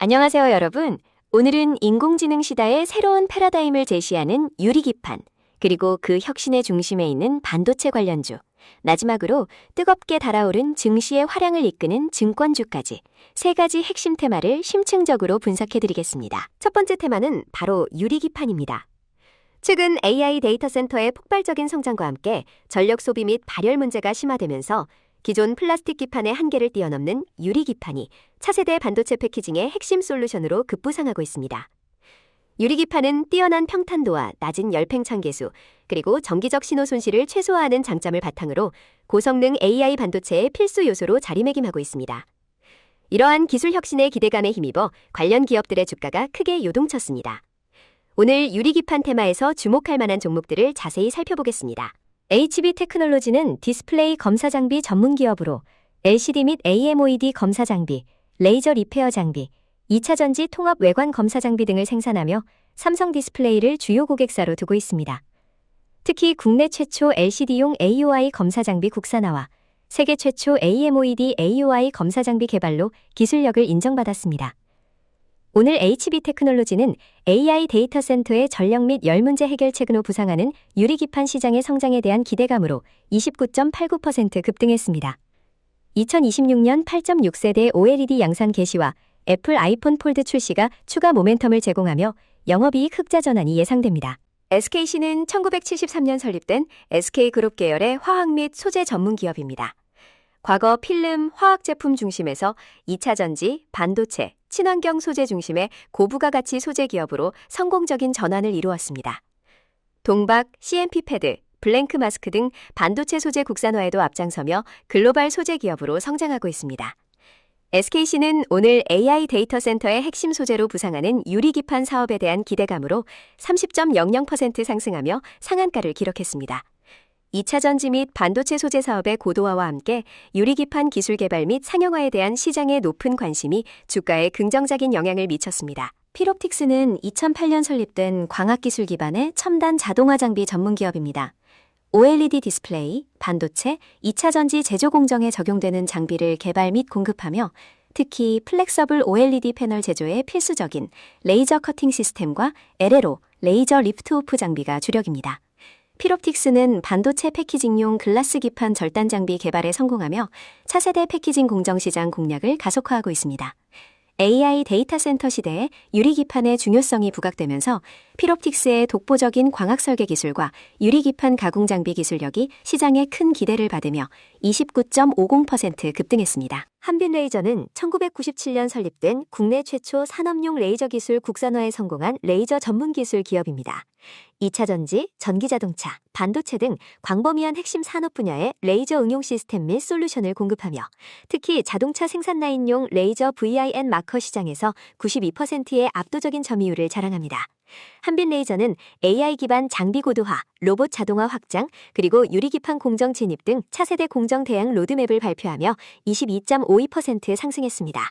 안녕하세요, 여러분. 오늘은 인공지능 시대의 새로운 패러다임을 제시하는 유리기판, 그리고 그 혁신의 중심에 있는 반도체 관련주, 마지막으로 뜨겁게 달아오른 증시의 화량을 이끄는 증권주까지 세 가지 핵심 테마를 심층적으로 분석해드리겠습니다. 첫 번째 테마는 바로 유리기판입니다. 최근 AI 데이터 센터의 폭발적인 성장과 함께 전력 소비 및 발열 문제가 심화되면서 기존 플라스틱 기판의 한계를 뛰어넘는 유리기판이 차세대 반도체 패키징의 핵심 솔루션으로 급부상하고 있습니다. 유리기판은 뛰어난 평탄도와 낮은 열팽창 계수, 그리고 정기적 신호 손실을 최소화하는 장점을 바탕으로 고성능 AI 반도체의 필수 요소로 자리매김하고 있습니다. 이러한 기술 혁신의 기대감에 힘입어 관련 기업들의 주가가 크게 요동쳤습니다. 오늘 유리기판 테마에서 주목할 만한 종목들을 자세히 살펴보겠습니다. HB 테크놀로지는 디스플레이 검사 장비 전문 기업으로 LCD 및 AMOLED 검사 장비, 레이저 리페어 장비, 2차 전지 통합 외관 검사 장비 등을 생산하며 삼성 디스플레이를 주요 고객사로 두고 있습니다. 특히 국내 최초 LCD용 AOI 검사 장비 국산화와 세계 최초 AMOLED AOI 검사 장비 개발로 기술력을 인정받았습니다. 오늘 HB 테크놀로지는 AI 데이터 센터의 전력 및 열 문제 해결책으로 부상하는 유리기판 시장의 성장에 대한 기대감으로 29.89% 급등했습니다. 2026년 8.6세대 OLED 양산 개시와 애플 아이폰 폴드 출시가 추가 모멘텀을 제공하며 영업이익 흑자 전환이 예상됩니다. SKC는 1973년 설립된 SK그룹 계열의 화학 및 소재 전문 기업입니다. 과거 필름, 화학 제품 중심에서 2차 전지, 반도체, 친환경 소재 중심의 고부가가치 소재 기업으로 성공적인 전환을 이루었습니다. 동박, CMP 패드, 블랭크 마스크 등 반도체 소재 국산화에도 앞장서며 글로벌 소재 기업으로 성장하고 있습니다. SKC는 오늘 AI 데이터 센터의 핵심 소재로 부상하는 유리기판 사업에 대한 기대감으로 30.00% 상승하며 상한가를 기록했습니다. 2차 전지 및 반도체 소재 사업의 고도화와 함께 유리기판 기술 개발 및 상용화에 대한 시장의 높은 관심이 주가에 긍정적인 영향을 미쳤습니다. 필옵틱스는 2008년 설립된 광학기술 기반의 첨단 자동화 장비 전문 기업입니다. OLED 디스플레이, 반도체, 2차 전지 제조 공정에 적용되는 장비를 개발 및 공급하며 특히 플렉서블 OLED 패널 제조에 필수적인 레이저 커팅 시스템과 LLO, 레이저 리프트 오프 장비가 주력입니다. 필옵틱스는 반도체 패키징용 글라스 기판 절단 장비 개발에 성공하며 차세대 패키징 공정 시장 공략을 가속화하고 있습니다. AI 데이터 센터 시대에 유리기판의 중요성이 부각되면서 필옵틱스의 독보적인 광학 설계 기술과 유리기판 가공 장비 기술력이 시장에 큰 기대를 받으며 29.50% 급등했습니다. 한빛레이저는 1997년 설립된 국내 최초 산업용 레이저 기술 국산화에 성공한 레이저 전문 기술 기업입니다. 2차 전지, 전기자동차, 반도체 등 광범위한 핵심 산업 분야의 레이저 응용 시스템 및 솔루션을 공급하며 특히 자동차 생산 라인용 레이저 VIN 마커 시장에서 92%의 압도적인 점유율을 자랑합니다. 한빛레이저는 AI 기반 장비 고도화, 로봇 자동화 확장, 그리고 유리기판 공정 진입 등 차세대 공정 대응 로드맵을 발표하며 22.52% 상승했습니다.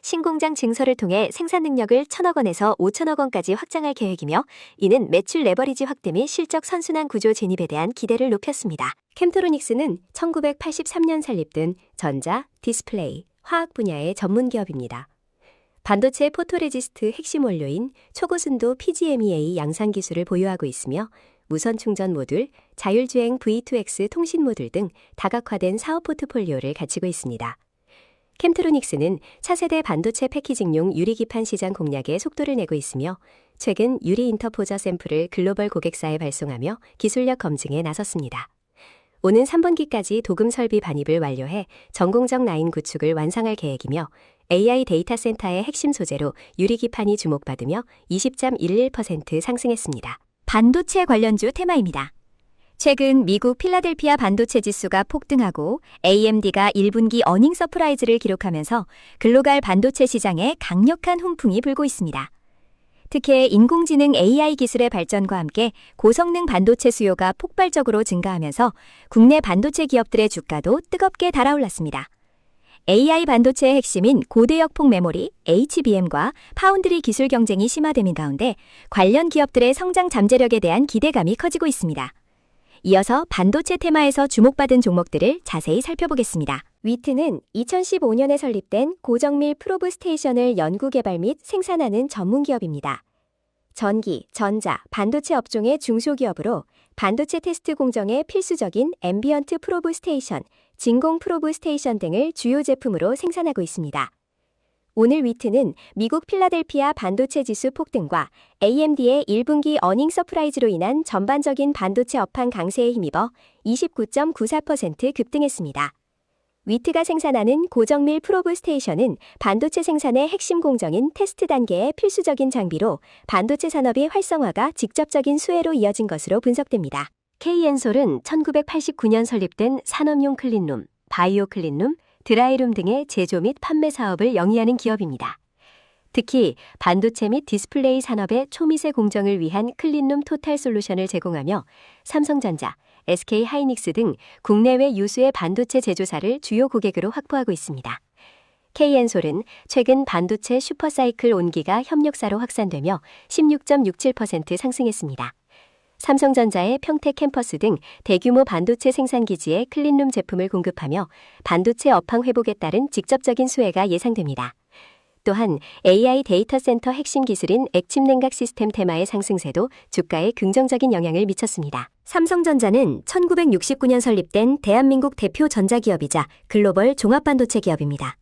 신공장 증설을 통해 생산 능력을 1,000억 원에서 5,000억 원까지 확장할 계획이며 이는 매출 레버리지 확대 및 실적 선순환 구조 진입에 대한 기대를 높였습니다. 캠트로닉스는 1983년 설립된 전자, 디스플레이, 화학 분야의 전문 기업입니다. 반도체 포토레지스트 핵심 원료인 초고순도 PGMEA 양산 기술을 보유하고 있으며 무선 충전 모듈, 자율주행 V2X 통신 모듈 등 다각화된 사업 포트폴리오를 갖추고 있습니다. 캠트로닉스는 차세대 반도체 패키징용 유리기판 시장 공략에 속도를 내고 있으며 최근 유리 인터포저 샘플을 글로벌 고객사에 발송하며 기술력 검증에 나섰습니다. 오는 3분기까지 도금 설비 반입을 완료해 전공정 라인 구축을 완성할 계획이며 AI 데이터 센터의 핵심 소재로 유리기판이 주목받으며 20.11% 상승했습니다. 반도체 관련주 테마입니다. 최근 미국 필라델피아 반도체 지수가 폭등하고 AMD가 1분기 어닝 서프라이즈를 기록하면서 글로벌 반도체 시장에 강력한 훈풍이 불고 있습니다. 특히 인공지능 AI 기술의 발전과 함께 고성능 반도체 수요가 폭발적으로 증가하면서 국내 반도체 기업들의 주가도 뜨겁게 달아올랐습니다. AI 반도체의 핵심인 고대역폭 메모리, HBM과 파운드리 기술 경쟁이 심화되는 가운데 관련 기업들의 성장 잠재력에 대한 기대감이 커지고 있습니다. 이어서 반도체 테마에서 주목받은 종목들을 자세히 살펴보겠습니다. 위트는 2015년에 설립된 고정밀 프로브 스테이션을 연구개발 및 생산하는 전문기업입니다. 전기, 전자, 반도체 업종의 중소기업으로 반도체 테스트 공정에 필수적인 앰비언트 프로브 스테이션, 진공 프로브 스테이션 등을 주요 제품으로 생산하고 있습니다. 오늘 위트는 미국 필라델피아 반도체 지수 폭등과 AMD의 1분기 어닝 서프라이즈로 인한 전반적인 반도체 업황 강세에 힘입어 29.94% 급등했습니다. 위트가 생산하는 고정밀 프로브 스테이션은 반도체 생산의 핵심 공정인 테스트 단계의 필수적인 장비로 반도체 산업의 활성화가 직접적인 수혜로 이어진 것으로 분석됩니다. K엔솔은 1989년 설립된 산업용 클린룸, 바이오 클린룸, 드라이룸 등의 제조 및 판매 사업을 영위하는 기업입니다. 특히 반도체 및 디스플레이 산업의 초미세 공정을 위한 클린룸 토탈 솔루션을 제공하며 삼성전자, SK 하이닉스 등 국내외 유수의 반도체 제조사를 주요 고객으로 확보하고 있습니다. K엔솔은 최근 반도체 슈퍼사이클 온기가 협력사로 확산되며 16.67% 상승했습니다. 삼성전자의 평택 캠퍼스 등 대규모 반도체 생산 기지에 클린룸 제품을 공급하며 반도체 업황 회복에 따른 직접적인 수혜가 예상됩니다. 또한 AI 데이터 센터 핵심 기술인 액침 냉각 시스템 테마의 상승세도 주가에 긍정적인 영향을 미쳤습니다. 삼성전자는 1969년 설립된 대한민국 대표 전자기업이자 글로벌 종합반도체 기업입니다.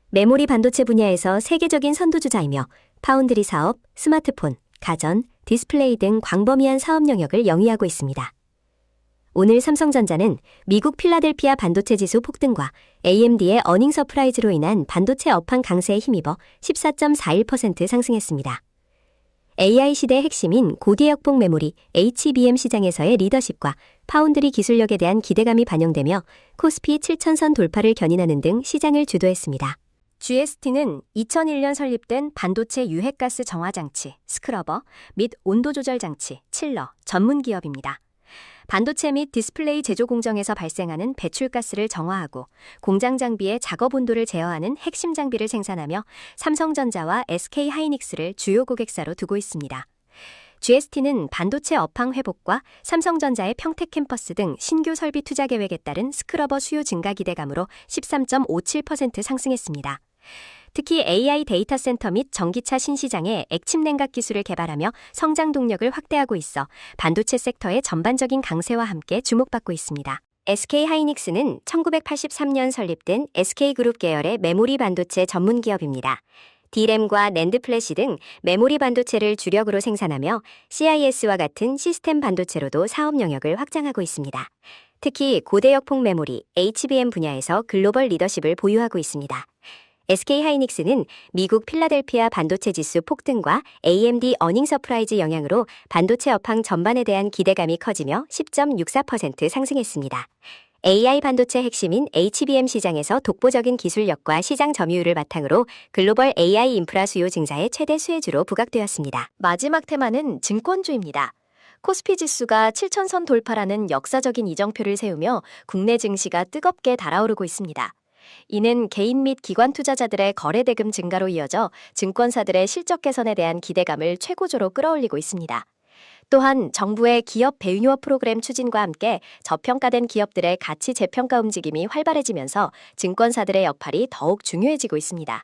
메모리 반도체 분야에서 세계적인 선두주자이며 파운드리 사업, 스마트폰, 가전, 디스플레이 등 광범위한 사업 영역을 영위하고 있습니다. 오늘 삼성전자는 미국 필라델피아 반도체 지수 폭등과 AMD의 어닝 서프라이즈로 인한 반도체 업황 강세에 힘입어 14.41% 상승했습니다. AI 시대의 핵심인 고대역폭 메모리 HBM 시장에서의 리더십과 파운드리 기술력에 대한 기대감이 반영되며 코스피 7,000선 돌파를 견인하는 등 시장을 주도했습니다. GST는 2001년 설립된 반도체 유해가스 정화장치, 스크러버 및 온도조절장치, 칠러 전문 기업입니다. 반도체 및 디스플레이 제조 공정에서 발생하는 배출가스를 정화하고 공장 장비의 작업 온도를 제어하는 핵심 장비를 생산하며 삼성전자와 SK 하이닉스를 주요 고객사로 두고 있습니다. GST는 반도체 업황 회복과 삼성전자의 평택 캠퍼스 등 신규 설비 투자 계획에 따른 스크러버 수요 증가 기대감으로 13.57% 상승했습니다. 특히 AI 데이터 센터 및 전기차 신시장에 액침 냉각 기술을 개발하며 성장 동력을 확대하고 있어 반도체 섹터의 전반적인 강세와 함께 주목받고 있습니다. SK 하이닉스는 1983년 설립된 SK그룹 계열의 메모리 반도체 전문 기업입니다. D램과 낸드 플래시 등 메모리 반도체를 주력으로 생산하며 CIS와 같은 시스템 반도체로도 사업 영역을 확장하고 있습니다. 특히 고대역폭 메모리 HBM 분야에서 글로벌 리더십을 보유하고 있습니다. SK 하이닉스는 미국 필라델피아 반도체 지수 폭등과 AMD 어닝 서프라이즈 영향으로 반도체 업황 전반에 대한 기대감이 커지며 10.64% 상승했습니다. AI 반도체 핵심인 HBM 시장에서 독보적인 기술력과 시장 점유율을 바탕으로 글로벌 AI 인프라 수요 증가의 최대 수혜주로 부각되었습니다. 마지막 테마는 증권주입니다. 코스피 지수가 7,000선 돌파라는 역사적인 이정표를 세우며 국내 증시가 뜨겁게 달아오르고 있습니다. 이는 개인 및 기관 투자자들의 거래 대금 증가로 이어져 증권사들의 실적 개선에 대한 기대감을 최고조로 끌어올리고 있습니다. 또한 정부의 기업 배유어 프로그램 추진과 함께 저평가된 기업들의 가치 재평가 움직임이 활발해지면서 증권사들의 역할이 더욱 중요해지고 있습니다.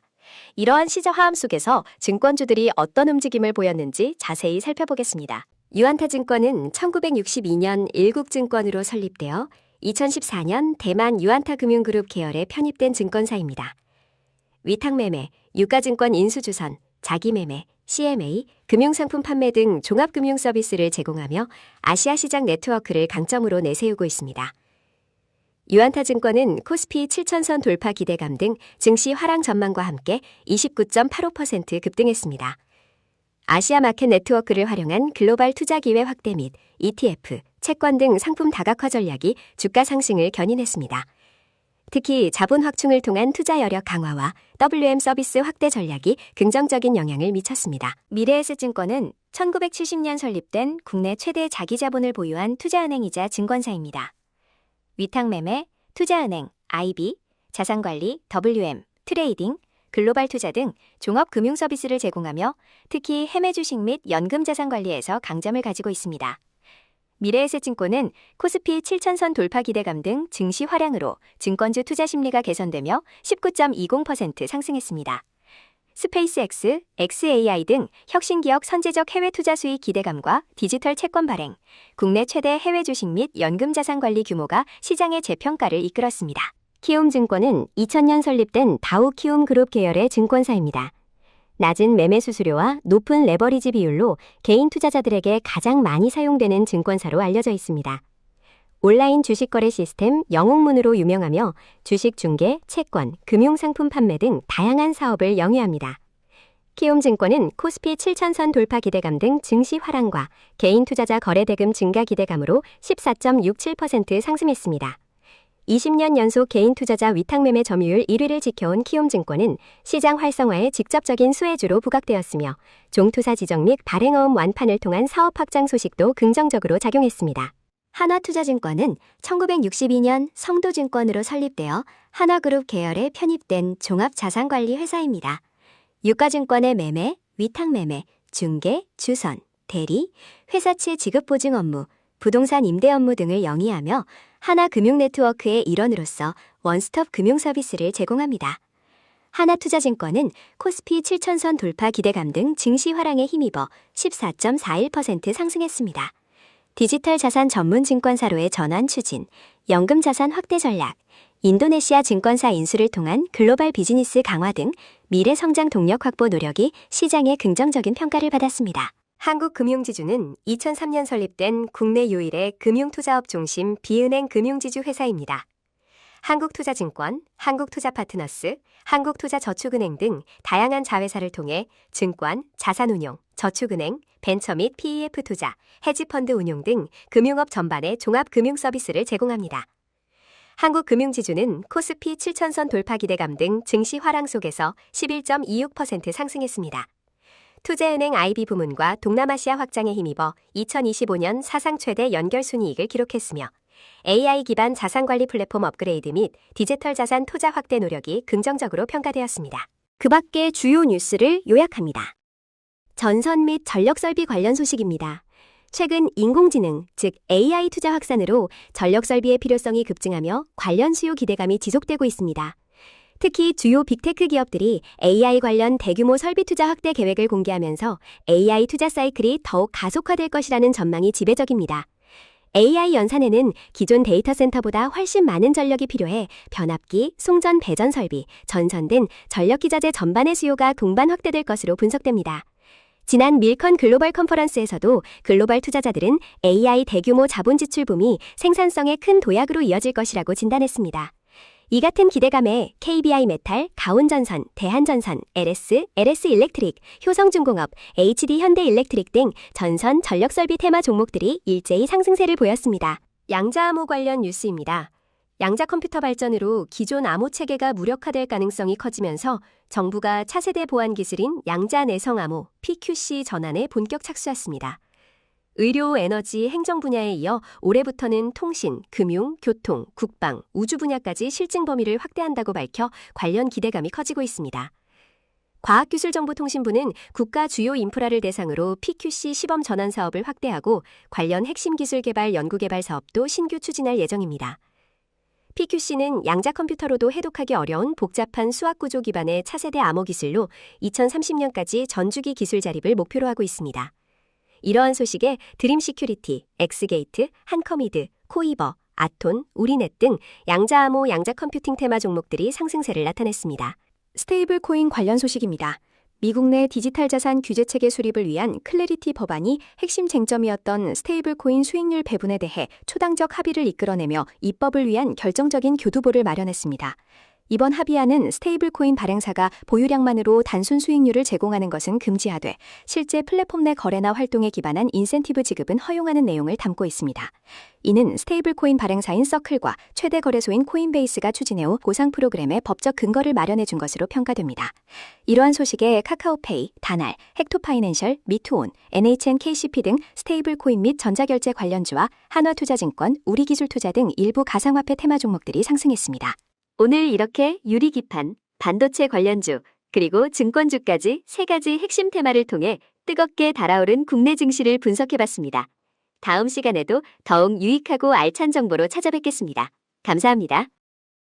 이러한 시장 화음 속에서 증권주들이 어떤 움직임을 보였는지 자세히 살펴보겠습니다. 유안타증권은 1962년 일국증권으로 설립되어 2014년 대만 유안타 금융그룹 계열에 편입된 증권사입니다. 위탁매매, 유가증권 인수주선, 자기매매, CMA, 금융상품 판매 등 종합금융 서비스를 제공하며 아시아 시장 네트워크를 강점으로 내세우고 있습니다. 유안타증권은 코스피 7,000선 돌파 기대감 등 증시 하락 전망과 함께 29.85% 급등했습니다. 아시아 마켓 네트워크를 활용한 글로벌 투자 기회 확대 및 ETF, 채권 등 상품 다각화 전략이 주가 상승을 견인했습니다. 특히 자본 확충을 통한 투자 여력 강화와 WM 서비스 확대 전략이 긍정적인 영향을 미쳤습니다. 미래에셋증권은 1970년 설립된 국내 최대 자기자본을 보유한 투자은행이자 증권사입니다. 위탁매매, 투자은행, IB, 자산관리, WM, 트레이딩, 글로벌 투자 등 종합 금융 서비스를 제공하며 특히 해매 주식 및 연금 자산 관리에서 강점을 가지고 있습니다. 미래에셋증권은 코스피 7천선 돌파 기대감 등 증시 활약으로 증권주 투자 심리가 개선되며 19.20% 상승했습니다. 스페이스X, xAI 등 혁신기업 선제적 해외 투자 수익 기대감과 디지털 채권 발행, 국내 최대 해외 주식 및 연금 자산 관리 규모가 시장의 재평가를 이끌었습니다. 키움증권은 2000년 설립된 다우키움 그룹 계열의 증권사입니다. 낮은 매매 수수료와 높은 레버리지 비율로 개인 투자자들에게 가장 많이 사용되는 증권사로 알려져 있습니다. 온라인 주식 거래 시스템 영옥문으로 유명하며 주식 중개, 채권, 금융상품 판매 등 다양한 사업을 영위합니다. 키움증권은 코스피 7천선 돌파 기대감 등 증시 활황과 개인 투자자 거래 대금 증가 기대감으로 14.67% 상승했습니다. 20년 연속 개인 투자자 위탁매매 점유율 1위를 지켜온 키움증권은 시장 활성화에 직접적인 수혜주로 부각되었으며 종투사 지정 및 발행어음 완판을 통한 사업 확장 소식도 긍정적으로 작용했습니다. 한화투자증권은 1962년 성도증권으로 설립되어 한화그룹 계열에 편입된 종합자산관리 회사입니다. 유가증권의 매매, 위탁매매, 중개, 주선, 대리, 회사채 지급보증 업무, 부동산 임대 업무 등을 영위하며 하나금융네트워크의 일원으로서 원스톱 금융 서비스를 제공합니다. 하나투자증권은 코스피 7천선 돌파 기대감 등 증시 활황에 힘입어 14.41% 상승했습니다. 디지털 자산 전문 증권사로의 전환 추진, 연금 자산 확대 전략, 인도네시아 증권사 인수를 통한 글로벌 비즈니스 강화 등 미래 성장 동력 확보 노력이 시장의 긍정적인 평가를 받았습니다. 한국금융지주는 2003년 설립된 국내 유일의 금융투자업 중심 비은행 금융지주 회사입니다. 한국투자증권, 한국투자파트너스, 한국투자저축은행 등 다양한 자회사를 통해 증권, 자산운용, 저축은행, 벤처 및 PEF 투자, 헤지펀드 운용 등 금융업 전반의 종합금융 서비스를 제공합니다. 한국금융지주는 코스피 7천선 돌파 기대감 등 증시 활황 속에서 11.26% 상승했습니다. 투자은행 IB 부문과 동남아시아 확장에 힘입어 2025년 사상 최대 연결순이익을 기록했으며 AI 기반 자산관리 플랫폼 업그레이드 및 디지털 자산 투자 확대 노력이 긍정적으로 평가되었습니다. 그 밖의 주요 뉴스를 요약합니다. 전선 및 전력 설비 관련 소식입니다. 최근 인공지능, 즉 AI 투자 확산으로 전력 설비의 필요성이 급증하며 관련 수요 기대감이 지속되고 있습니다. 특히 주요 빅테크 기업들이 AI 관련 대규모 설비 투자 확대 계획을 공개하면서 AI 투자 사이클이 더욱 가속화될 것이라는 전망이 지배적입니다. AI 연산에는 기존 데이터 센터보다 훨씬 많은 전력이 필요해 변압기, 송전 배전 설비, 전선 등 전력 기자재 전반의 수요가 동반 확대될 것으로 분석됩니다. 지난 밀컨 글로벌 컨퍼런스에서도 글로벌 투자자들은 AI 대규모 자본 지출 붐이 생산성의 큰 도약으로 이어질 것이라고 진단했습니다. 이 같은 기대감에 KBI 메탈, 가온전선, 대한전선, LS 일렉트릭, 효성중공업, HD 현대일렉트릭 등 전선 전력설비 테마 종목들이 일제히 상승세를 보였습니다. 양자암호 관련 뉴스입니다. 양자 컴퓨터 발전으로 기존 암호 체계가 무력화될 가능성이 커지면서 정부가 차세대 보안 기술인 양자 내성 암호 PQC 전환에 본격 착수했습니다. 의료, 에너지, 행정 분야에 이어 올해부터는 통신, 금융, 교통, 국방, 우주 분야까지 실증 범위를 확대한다고 밝혀 관련 기대감이 커지고 있습니다. 과학기술정보통신부는 국가 주요 인프라를 대상으로 PQC 시범 전환 사업을 확대하고 관련 핵심 기술 개발 연구개발 사업도 신규 추진할 예정입니다. PQC는 양자 컴퓨터로도 해독하기 어려운 복잡한 수학 구조 기반의 차세대 암호 기술로 2030년까지 전주기 기술 자립을 목표로 하고 있습니다. 이러한 소식에 드림시큐리티, 엑스게이트, 한커미드, 코이버, 아톤, 우리넷 등 양자암호, 양자컴퓨팅 테마 종목들이 상승세를 나타냈습니다. 스테이블 코인 관련 소식입니다. 미국 내 디지털 자산 규제 체계 수립을 위한 클래리티 법안이 핵심 쟁점이었던 스테이블 코인 수익률 배분에 대해 초당적 합의를 이끌어내며 입법을 위한 결정적인 교두보를 마련했습니다. 이번 합의안은 스테이블 코인 발행사가 보유량만으로 단순 수익률을 제공하는 것은 금지하되 실제 플랫폼 내 거래나 활동에 기반한 인센티브 지급은 허용하는 내용을 담고 있습니다. 이는 스테이블 코인 발행사인 서클과 최대 거래소인 코인베이스가 추진해온 보상 프로그램의 법적 근거를 마련해 준 것으로 평가됩니다. 이러한 소식에 카카오페이, 다날, 헥토파이낸셜, 미투온, NHNKCP 등 스테이블 코인 및 전자결제 관련주와 한화투자증권, 우리기술투자 등 일부 가상화폐 테마 종목들이 상승했습니다. 오늘 이렇게 유리기판, 반도체 관련주, 그리고 증권주까지 세 가지 핵심 테마를 통해 뜨겁게 달아오른 국내 증시를 분석해봤습니다. 다음 시간에도 더욱 유익하고 알찬 정보로 찾아뵙겠습니다. 감사합니다.